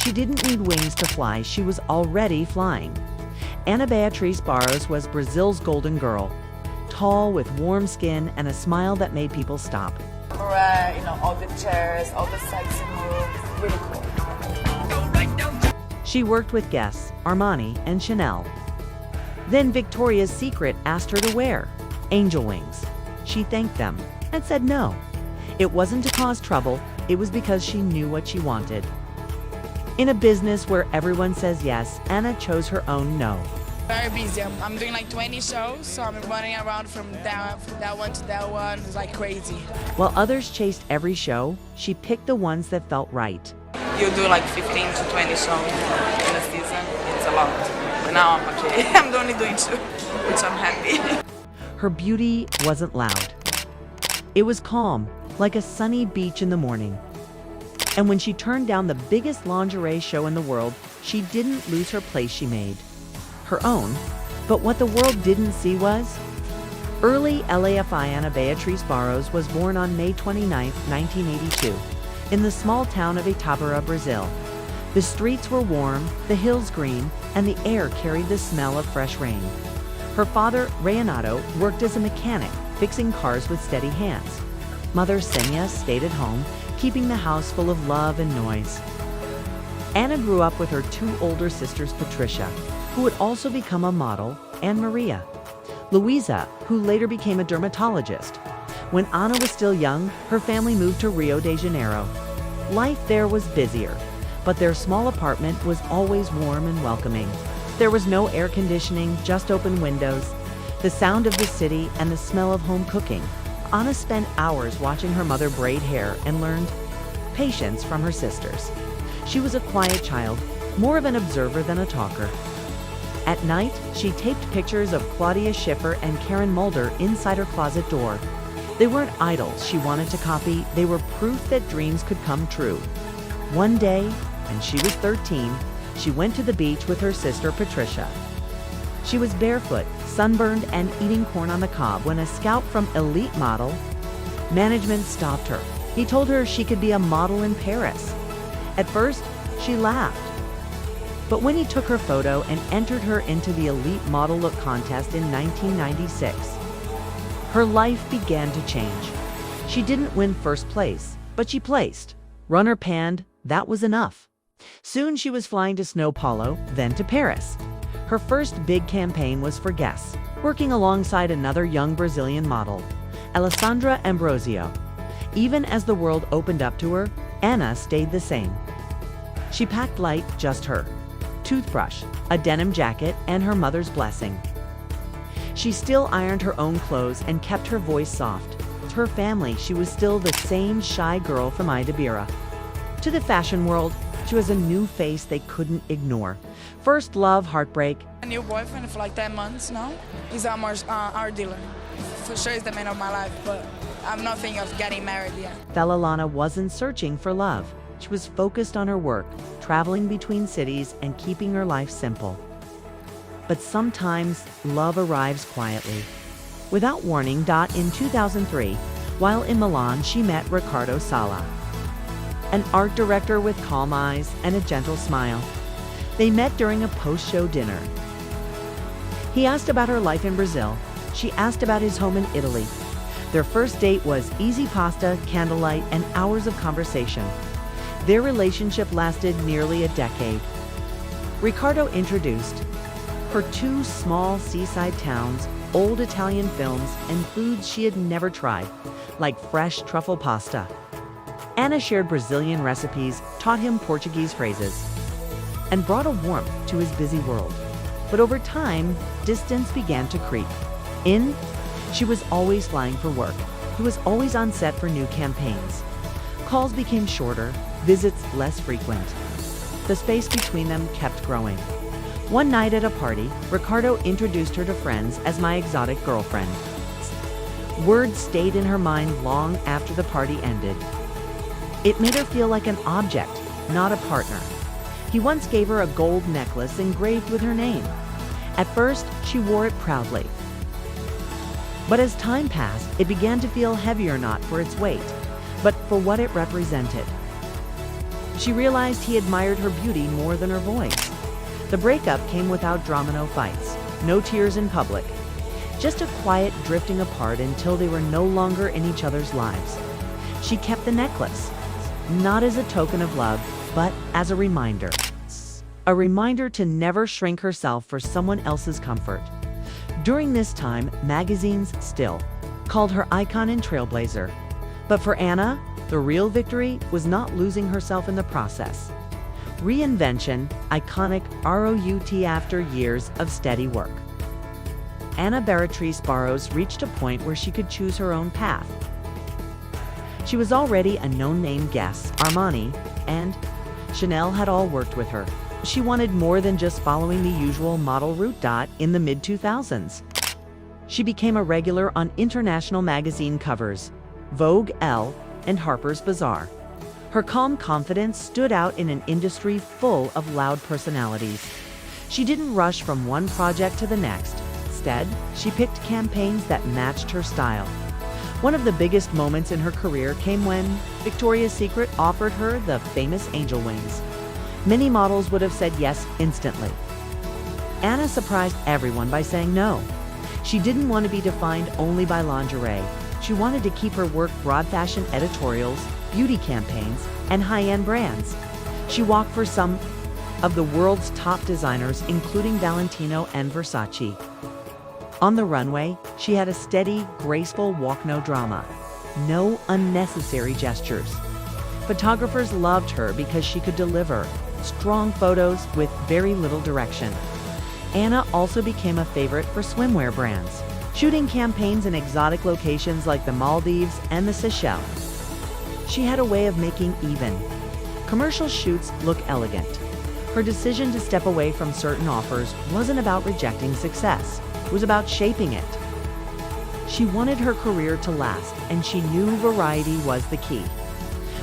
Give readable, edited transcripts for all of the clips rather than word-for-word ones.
She didn't need wings to fly, she was already flying. Ana Beatriz Barros was Brazil's golden girl, tall with warm skin and a smile that made people stop. Right, all the chairs, all the sexy moves, really cool. She worked with Guess, Armani, and Chanel. Then Victoria's Secret asked her to wear angel wings. She thanked them and said no. It wasn't to cause trouble, it was because she knew what she wanted. In a business where everyone says yes, Ana chose her own no. Very busy. I'm doing like 20 shows, so I'm running around from that one to that one. It's like crazy. While others chased every show, she picked the ones that felt right. You do like 15 to 20 shows in a season. It's a lot. But now I'm okay. I'm only doing 2, which I'm happy. Her beauty wasn't loud. It was calm, like a sunny beach in the morning. And when she turned down the biggest lingerie show in the world, she didn't lose her place she made. Her own. But what the world didn't see was early LAFI. Ana Beatriz Barros was born on May 29, 1982, in the small town of Itabira, Brazil. The streets were warm, the hills green, and the air carried the smell of fresh rain. Her father, Renato, worked as a mechanic, fixing cars with steady hands. Mother, Senya, stayed at home, keeping the house full of love and noise. Ana grew up with her 2 older sisters, Patricia, who would also become a model, and Maria. Luisa, who later became a dermatologist. When Ana was still young, her family moved to Rio de Janeiro. Life there was busier, but their small apartment was always warm and welcoming. There was no air conditioning, just open windows, the sound of the city, and the smell of home cooking. Ana spent hours watching her mother braid hair and learned patience from her sisters. She was a quiet child, more of an observer than a talker. At night, she taped pictures of Claudia Schiffer and Karen Mulder inside her closet door. They weren't idols she wanted to copy, they were proof that dreams could come true. One day, when she was 13, she went to the beach with her sister Patricia. She was barefoot, sunburned, and eating corn on the cob when a scout from Elite Model Management stopped her. He told her she could be a model in Paris. At first, she laughed. But when he took her photo and entered her into the Elite Model Look contest in 1996, her life began to change. She didn't win first place, but she placed. Runner panned, that was enough. Soon she was flying to Sao Paulo, then to Paris. Her first big campaign was for Guess, working alongside another young Brazilian model, Alessandra Ambrosio. Even as the world opened up to her, Ana stayed the same. She packed light, just her toothbrush, a denim jacket, and her mother's blessing. She still ironed her own clothes and kept her voice soft. To her family, she was still the same shy girl from Itabira. To the fashion world, she was a new face they couldn't ignore. First love, heartbreak. A new boyfriend for like 10 months now. He's our dealer. For sure he's the man of my life, but I'm not thinking of getting married yet. Lana wasn't searching for love. She was focused on her work, traveling between cities and keeping her life simple. But sometimes, love arrives quietly. Without warning. In 2003, while in Milan, she met Riccardo Sala, an art director with calm eyes and a gentle smile. They met during a post-show dinner. He asked about her life in Brazil. She asked about his home in Italy. Their first date was easy pasta, candlelight, and hours of conversation. Their relationship lasted nearly a decade. Riccardo introduced her 2 small seaside towns, old Italian films, and foods she had never tried, like fresh truffle pasta. Ana shared Brazilian recipes, taught him Portuguese phrases, and brought a warmth to his busy world. But over time, distance began to creep in. She was always flying for work. He was always on set for new campaigns. Calls became shorter, visits less frequent. The space between them kept growing. One night at a party, Riccardo introduced her to friends as my exotic girlfriend. Words stayed in her mind long after the party ended. It made her feel like an object, not a partner. He once gave her a gold necklace engraved with her name. At first, she wore it proudly. But as time passed, it began to feel heavier, not for its weight, but for what it represented. She realized he admired her beauty more than her voice. The breakup came without drama, no fights, no tears in public. Just a quiet drifting apart until they were no longer in each other's lives. She kept the necklace, not as a token of love, but as a reminder. A reminder to never shrink herself for someone else's comfort. During this time, magazines still called her icon and trailblazer. But for Anna, the real victory was not losing herself in the process. Reinvention, iconic ROUT after years of steady work. Anna Beatriz Barros reached a point where she could choose her own path. She was already a known name guest. Armani and Chanel had all worked with her. She wanted more than just following the usual model route. In the mid-2000s, she became a regular on international magazine covers, Vogue, Elle, and Harper's Bazaar. Her calm confidence stood out in an industry full of loud personalities. She didn't rush from one project to the next. Instead, she picked campaigns that matched her style. One of the biggest moments in her career came when Victoria's Secret offered her the famous angel wings. Many models would have said yes instantly. Anna surprised everyone by saying no. She didn't want to be defined only by lingerie. She wanted to keep her work broad fashion editorials, beauty campaigns, and high-end brands. She walked for some of the world's top designers, including Valentino and Versace. On the runway, she had a steady, graceful walk, no drama, no unnecessary gestures. Photographers loved her because she could deliver strong photos with very little direction. Anna also became a favorite for swimwear brands, shooting campaigns in exotic locations like the Maldives and the Seychelles. She had a way of making even commercial shoots look elegant. Her decision to step away from certain offers wasn't about rejecting success. It was about shaping it. She wanted her career to last, and she knew variety was the key.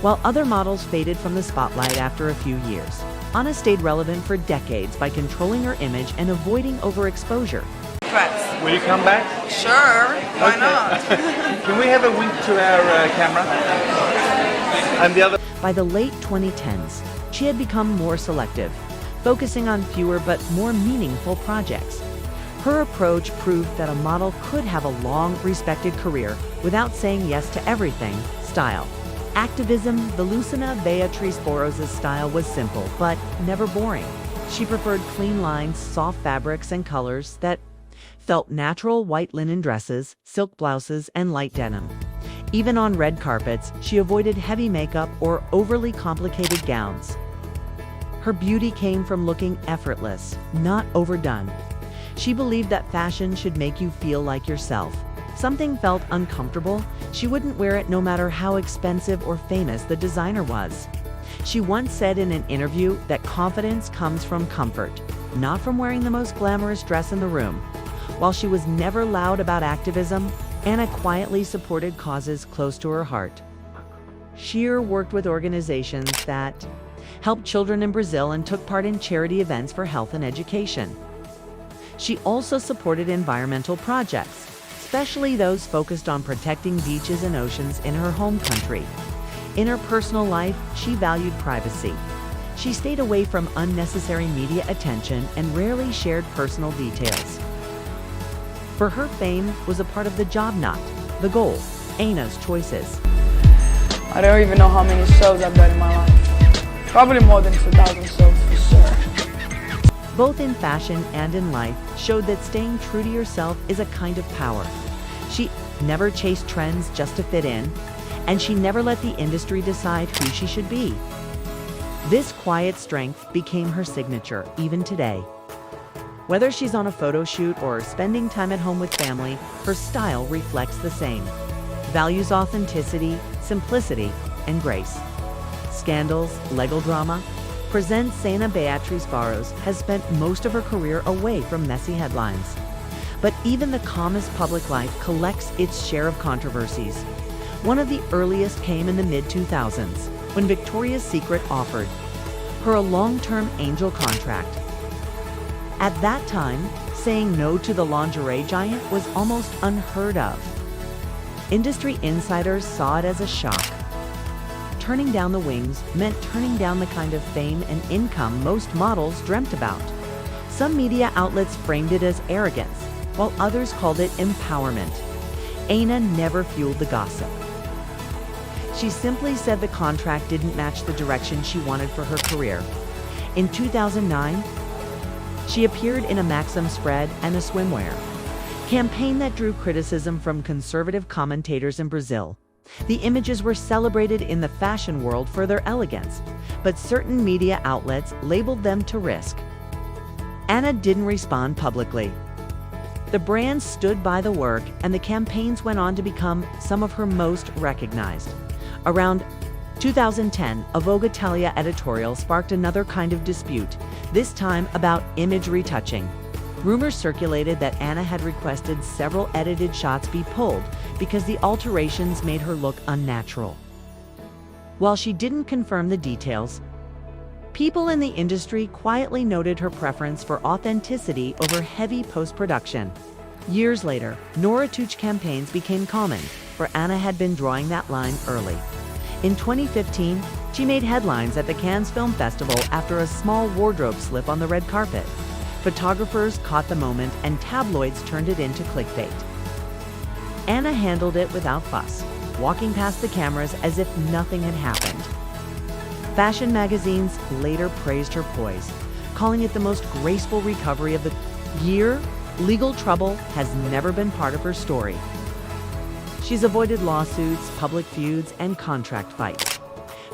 While other models faded from the spotlight after a few years, Anna stayed relevant for decades by controlling her image and avoiding overexposure. Press. Will you come back? Sure, why Okay. not? Can we have a wink to our camera? And the other. By the late 2010s, she had become more selective, focusing on fewer but more meaningful projects. Her approach proved that a model could have a long, respected career without saying yes to everything. Style. Activism. The Lucina Beatriz Barros' style was simple, but never boring. She preferred clean lines, soft fabrics, and colors that felt natural. White linen dresses, silk blouses, and light denim. Even on red carpets, she avoided heavy makeup or overly complicated gowns. Her beauty came from looking effortless, not overdone. She believed that fashion should make you feel like yourself. If something felt uncomfortable, she wouldn't wear it no matter how expensive or famous the designer was. She once said in an interview that confidence comes from comfort, not from wearing the most glamorous dress in the room. While she was never loud about activism, Anna quietly supported causes close to her heart. She worked with organizations that helped children in Brazil and took part in charity events for health and education. She also supported environmental projects, especially those focused on protecting beaches and oceans in her home country. In her personal life, she valued privacy. She stayed away from unnecessary media attention and rarely shared personal details. For her, fame was a part of the job, not the goal. Anna's choices. I don't even know how many shows I've done in my life. Probably more than 2,000 shows for sure. Both in fashion and in life, showed that staying true to yourself is a kind of power. She never chased trends just to fit in, and she never let the industry decide who she should be. This quiet strength became her signature, even today. Whether she's on a photo shoot or spending time at home with family, her style reflects the same. Values authenticity, simplicity, and grace. Scandals, legal drama. Presents Anna Beatriz Barros has spent most of her career away from messy headlines. But even the calmest public life collects its share of controversies. One of the earliest came in the mid-2000s, when Victoria's Secret offered her a long-term angel contract. At that time, saying no to the lingerie giant was almost unheard of. Industry insiders saw it as a shock, turning down the wings meant turning down the kind of fame and income most models dreamt about. Some media outlets framed it as arrogance, while others called it empowerment. Anna never fueled the gossip. She simply said the contract didn't match the direction she wanted for her career. In 2009, she appeared in a Maxim spread and a swimwear campaign that drew criticism from conservative commentators in Brazil. The images were celebrated in the fashion world for their elegance, but certain media outlets labeled them to risk. Anna didn't respond publicly. The brand stood by the work, and the campaigns went on to become some of her most recognized. Around 2010, a Vogue Italia editorial sparked another kind of dispute, this time about image retouching. Rumors circulated that Anna had requested several edited shots be pulled because the alterations made her look unnatural. While she didn't confirm the details, people in the industry quietly noted her preference for authenticity over heavy post-production. Years later, no retouche campaigns became common, for Anna had been drawing that line early. In 2015, she made headlines at the Cannes Film Festival after a small wardrobe slip on the red carpet. Photographers caught the moment and tabloids turned it into clickbait. Anna handled it without fuss, walking past the cameras as if nothing had happened. Fashion magazines later praised her poise, calling it the most graceful recovery of the year. Legal trouble has never been part of her story. She's avoided lawsuits, public feuds, and contract fights.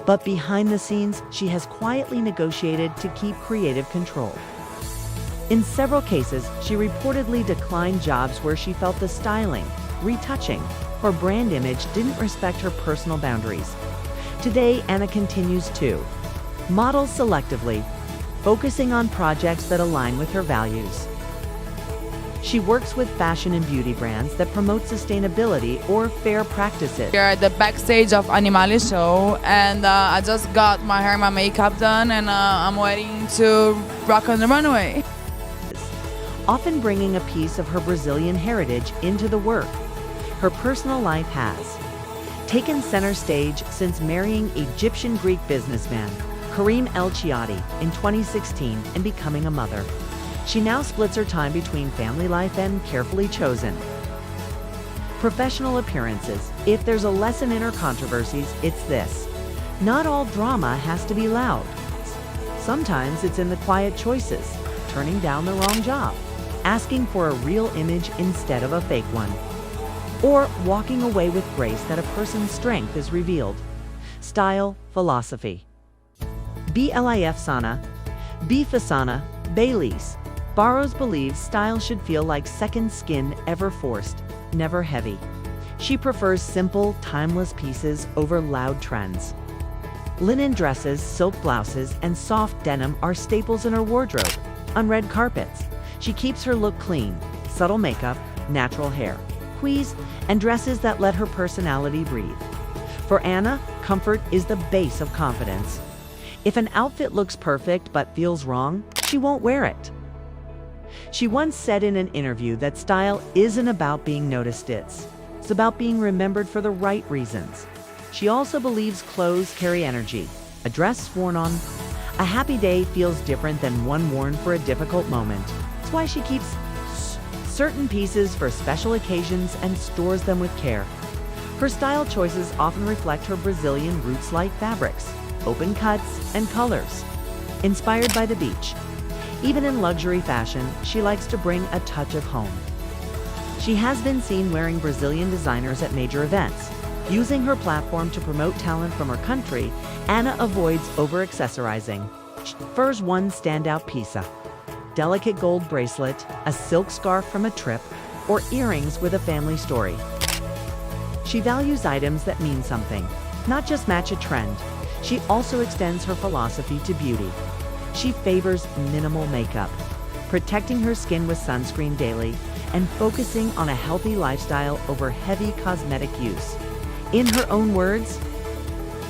But behind the scenes, she has quietly negotiated to keep creative control. In several cases, she reportedly declined jobs where she felt the styling, retouching, or brand image didn't respect her personal boundaries. Today, Anna continues to model selectively, focusing on projects that align with her values. She works with fashion and beauty brands that promote sustainability or fair practices. We're at the backstage of Armani show, and I just got my hair and my makeup done, and I'm waiting to rock on the runway. Often bringing a piece of her Brazilian heritage into the work. Her personal life has taken center stage since marrying Egyptian-Greek businessman Karim El Chiati in 2016 and becoming a mother. She now splits her time between family life and carefully chosen professional appearances. If there's a lesson in her controversies, it's this: not all drama has to be loud. Sometimes it's in the quiet choices, turning down the wrong job, asking for a real image instead of a fake one, or walking away with grace that a person's strength is revealed. Style, philosophy. BLIF Sana, B Fasana, Beatriz Barros believes style should feel like second skin, ever forced, never heavy. She prefers simple, timeless pieces over loud trends. Linen dresses, silk blouses, and soft denim are staples in her wardrobe. On red carpets, she keeps her look clean, subtle makeup, natural hair, quiz, and dresses that let her personality breathe. For Anna, comfort is the base of confidence. If an outfit looks perfect but feels wrong, she won't wear it. She once said in an interview that style isn't about being noticed, it's about being remembered for the right reasons. She also believes clothes carry energy. A dress worn on a happy day feels different than one worn for a difficult moment. That's why she keeps certain pieces for special occasions and stores them with care. Her style choices often reflect her Brazilian roots, like fabrics, open cuts, and colors inspired by the beach. Even in luxury fashion, she likes to bring a touch of home. She has been seen wearing Brazilian designers at major events. Using her platform to promote talent from her country, Anna avoids over-accessorizing. She prefers one standout piece: a delicate gold bracelet, a silk scarf from a trip, or earrings with a family story. She values items that mean something, not just match a trend. She also extends her philosophy to beauty. She favors minimal makeup, protecting her skin with sunscreen daily, and focusing on a healthy lifestyle over heavy cosmetic use. In her own words,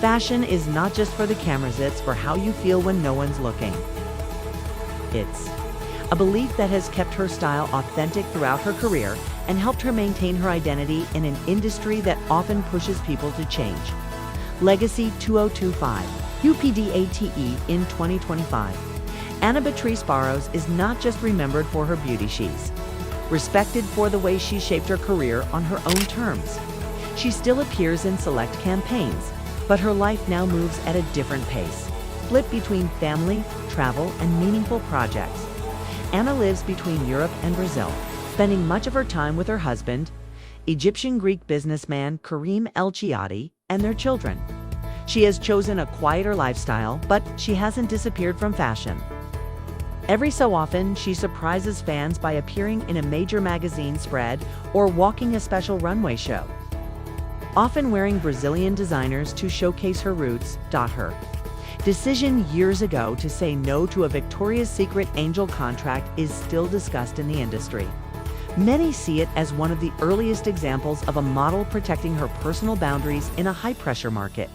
fashion is not just for the cameras, it's for how you feel when no one's looking. It's a belief that has kept her style authentic throughout her career and helped her maintain her identity in an industry that often pushes people to change. Legacy 2025, UPDATE in 2025. Anna Beatriz Barros is not just remembered for her beauty, she's respected for the way she shaped her career on her own terms. She still appears in select campaigns, but her life now moves at a different pace, split between family, travel, and meaningful projects. Anna lives between Europe and Brazil, spending much of her time with her husband, Egyptian-Greek businessman Karim El Chiati, and their children. She has chosen a quieter lifestyle, but she hasn't disappeared from fashion. Every so often, she surprises fans by appearing in a major magazine spread or walking a special runway show, often wearing Brazilian designers to showcase her roots. Her decision years ago to say no to a Victoria's Secret Angel contract is still discussed in the industry. Many see it as one of the earliest examples of a model protecting her personal boundaries in a high-pressure market.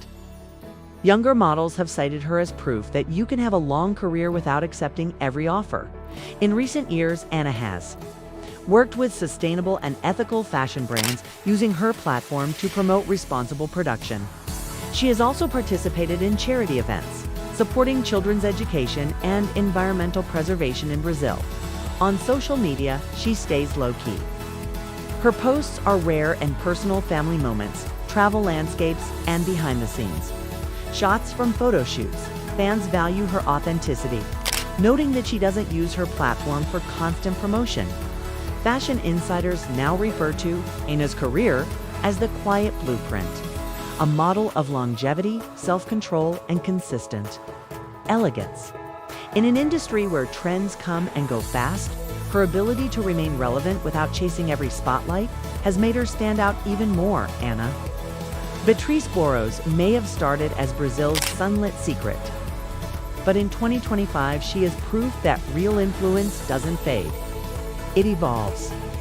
Younger models have cited her as proof that you can have a long career without accepting every offer. In recent years, Anna has worked with sustainable and ethical fashion brands using her platform to promote responsible production. She has also participated in charity events, supporting children's education and environmental preservation in Brazil. On social media, she stays low-key. Her posts are rare and personal family moments, travel landscapes, and behind-the-scenes shots from photo shoots. Fans value her authenticity, noting that she doesn't use her platform for constant promotion. Fashion insiders now refer to Anna's career as the quiet blueprint, a model of longevity, self-control, and consistent elegance. In an industry where trends come and go fast, her ability to remain relevant without chasing every spotlight has made her stand out even more. Anna Beatriz Barros may have started as Brazil's sunlit secret, but in 2025 she is proof that real influence doesn't fade. It evolves.